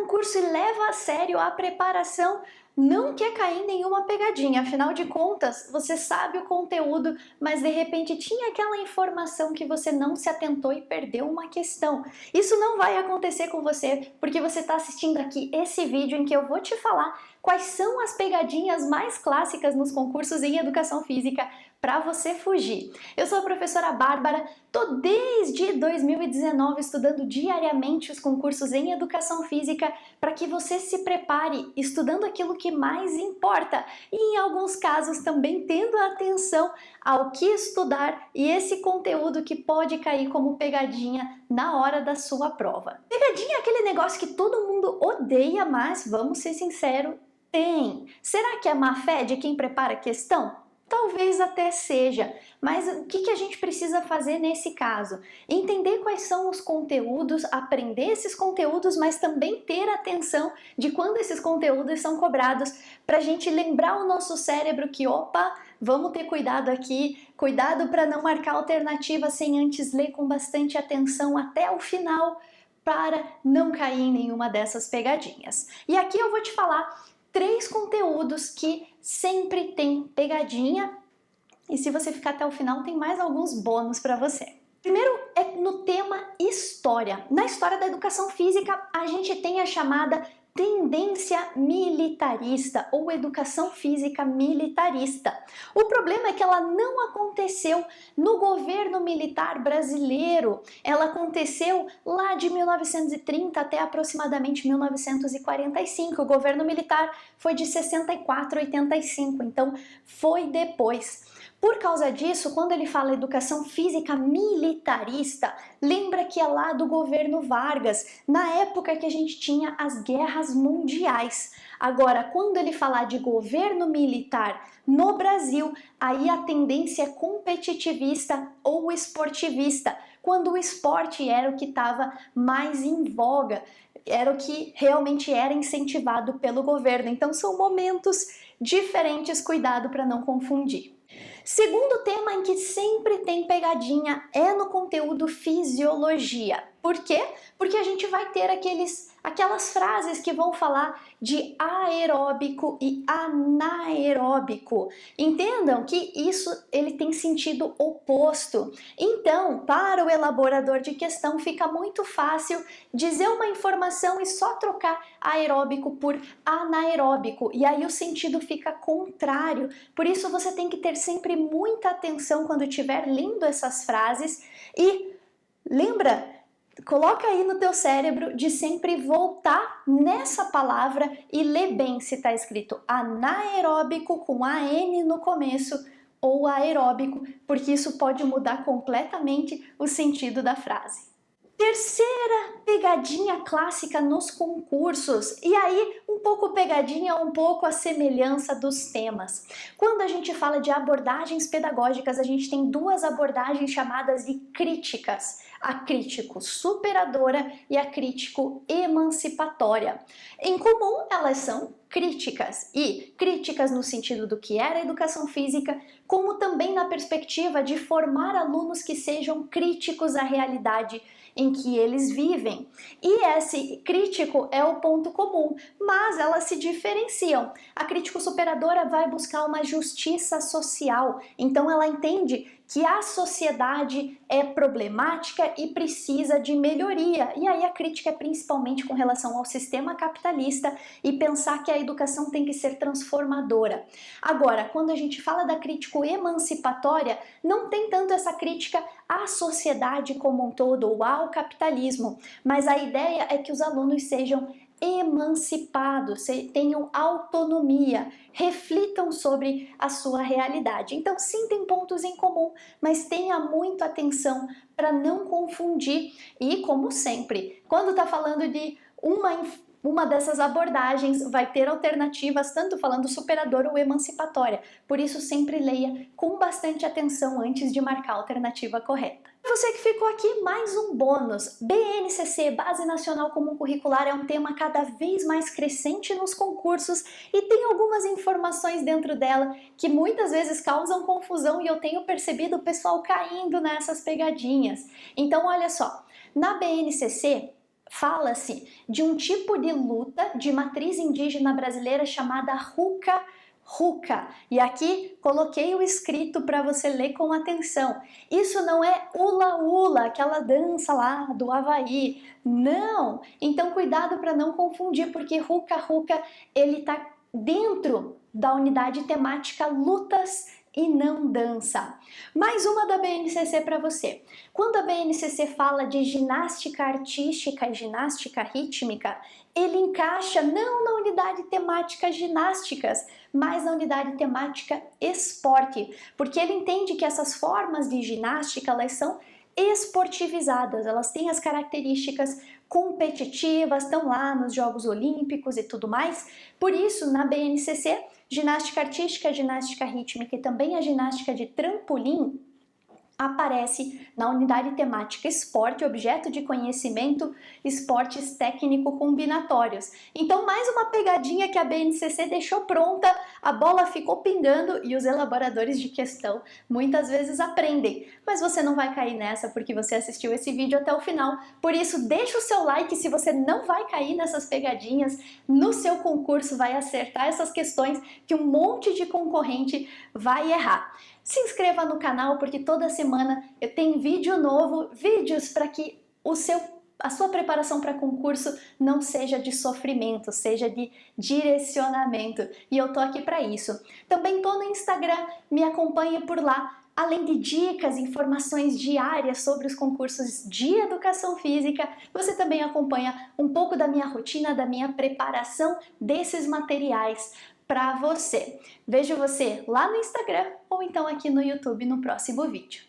concurso e leva a sério a preparação, não quer cair em nenhuma pegadinha. Afinal de contas, você sabe o conteúdo, mas de repente tinha aquela informação que você não se atentou e perdeu uma questão. Isso não vai acontecer com você, porque você está assistindo aqui esse vídeo em que eu vou te falar quais são as pegadinhas mais clássicas nos concursos em educação física para você fugir. Eu sou a professora Bárbara, tô desde 2019 estudando diariamente os concursos em educação física para que você se prepare estudando aquilo que mais importa e em alguns casos também tendo atenção ao que estudar e esse conteúdo que pode cair como pegadinha na hora da sua prova. Pegadinha é aquele negócio que todo mundo odeia, mas vamos ser sinceros, tem. Será que é má fé de quem prepara a questão? Talvez até seja, mas o que a gente precisa fazer nesse caso? Entender quais são os conteúdos, aprender esses conteúdos, mas também ter atenção de quando esses conteúdos são cobrados, para a gente lembrar o nosso cérebro que, opa, vamos ter cuidado aqui, cuidado para não marcar alternativa sem antes ler com bastante atenção até o final, para não cair em nenhuma dessas pegadinhas. E aqui eu vou te falar 3 conteúdos que sempre tem pegadinha e se você ficar até o final tem mais alguns bônus para você. Primeiro é no tema história. Na história da educação física a gente tem a chamada tendência militarista ou educação física militarista. O problema é que ela não aconteceu no governo militar brasileiro, ela aconteceu lá de 1930 até aproximadamente 1945. O governo militar foi de 64 a 85, então foi depois. Por causa disso, quando ele fala educação física militarista, lembra que é lá do governo Vargas, na época que a gente tinha as guerras mundiais. Agora, quando ele falar de governo militar no Brasil, aí a tendência é competitivista ou esportivista, quando o esporte era o que estava mais em voga, era o que realmente era incentivado pelo governo. Então são momentos diferentes, cuidado para não confundir. Segundo tema em que sempre tem pegadinha é no conteúdo fisiologia. Por quê? Porque a gente vai ter aquelas frases que vão falar de aeróbico e anaeróbico. Entendam que isso ele tem sentido oposto. Então, para o elaborador de questão fica muito fácil dizer uma informação e só trocar aeróbico por anaeróbico. E aí o sentido fica contrário. Por isso você tem que ter sempre muita atenção quando estiver lendo essas frases e lembra, coloca aí no teu cérebro de sempre voltar nessa palavra e ler bem se está escrito anaeróbico com AN no começo ou aeróbico, porque isso pode mudar completamente o sentido da frase. Terceira pegadinha clássica nos concursos, e aí um pouco pegadinha, um pouco a semelhança dos temas. Quando a gente fala de abordagens pedagógicas, a gente tem 2 abordagens chamadas de críticas. A crítico superadora e a crítico emancipatória. Em comum, elas são críticas, e críticas no sentido do que era a educação física, como também na perspectiva de formar alunos que sejam críticos à realidade em que eles vivem. E esse crítico é o ponto comum, mas elas se diferenciam. A crítico superadora vai buscar uma justiça social, então ela entende que a sociedade é problemática e precisa de melhoria. E aí a crítica é principalmente com relação ao sistema capitalista e pensar que a educação tem que ser transformadora. Agora, quando a gente fala da crítica emancipatória, não tem tanto essa crítica à sociedade como um todo ou ao capitalismo, mas a ideia é que os alunos sejam emancipados, tenham autonomia, reflitam sobre a sua realidade. Então sim, tem pontos em comum, mas tenha muita atenção para não confundir. E como sempre, quando está falando de uma dessas abordagens, vai ter alternativas, tanto falando superadora ou emancipatória. Por isso sempre leia com bastante atenção antes de marcar a alternativa correta. Você que ficou aqui, mais um bônus. BNCC, Base Nacional Comum Curricular, é um tema cada vez mais crescente nos concursos e tem algumas informações dentro dela que muitas vezes causam confusão e eu tenho percebido o pessoal caindo nessas pegadinhas. Então olha só, na BNCC fala-se de um tipo de luta de matriz indígena brasileira chamada Ruca Ruca. E aqui coloquei o escrito para você ler com atenção. Isso não é hula hula, aquela dança lá do Havaí. Não! Então cuidado para não confundir, porque Ruca Ruca ele está dentro da unidade temática lutas e não dança. Mais uma da BNCC para você. Quando a BNCC fala de ginástica artística e ginástica rítmica, ele encaixa não na unidade temática ginásticas, mas na unidade temática esporte, porque ele entende que essas formas de ginástica, elas são esportivizadas, elas têm as características competitivas, estão lá nos Jogos Olímpicos e tudo mais. Por isso, na BNCC, ginástica artística, ginástica rítmica e também a ginástica de trampolim aparece na unidade temática esporte, objeto de conhecimento, esportes técnico-combinatórios. Então, mais uma pegadinha que a BNCC deixou pronta, a bola ficou pingando e os elaboradores de questão muitas vezes aprendem. Mas você não vai cair nessa porque você assistiu esse vídeo até o final. Por isso, deixa o seu like se você não vai cair nessas pegadinhas. No seu concurso vai acertar essas questões que um monte de concorrente vai errar. Se inscreva no canal porque toda semana eu tenho vídeo novo, vídeos para que a sua preparação para concurso não seja de sofrimento, seja de direcionamento. E eu tô aqui para isso. Também tô no Instagram, me acompanhe por lá. Além de dicas, informações diárias sobre os concursos de educação física, você também acompanha um pouco da minha rotina, da minha preparação desses materiais para você. Vejo você lá no Instagram ou então aqui no YouTube no próximo vídeo.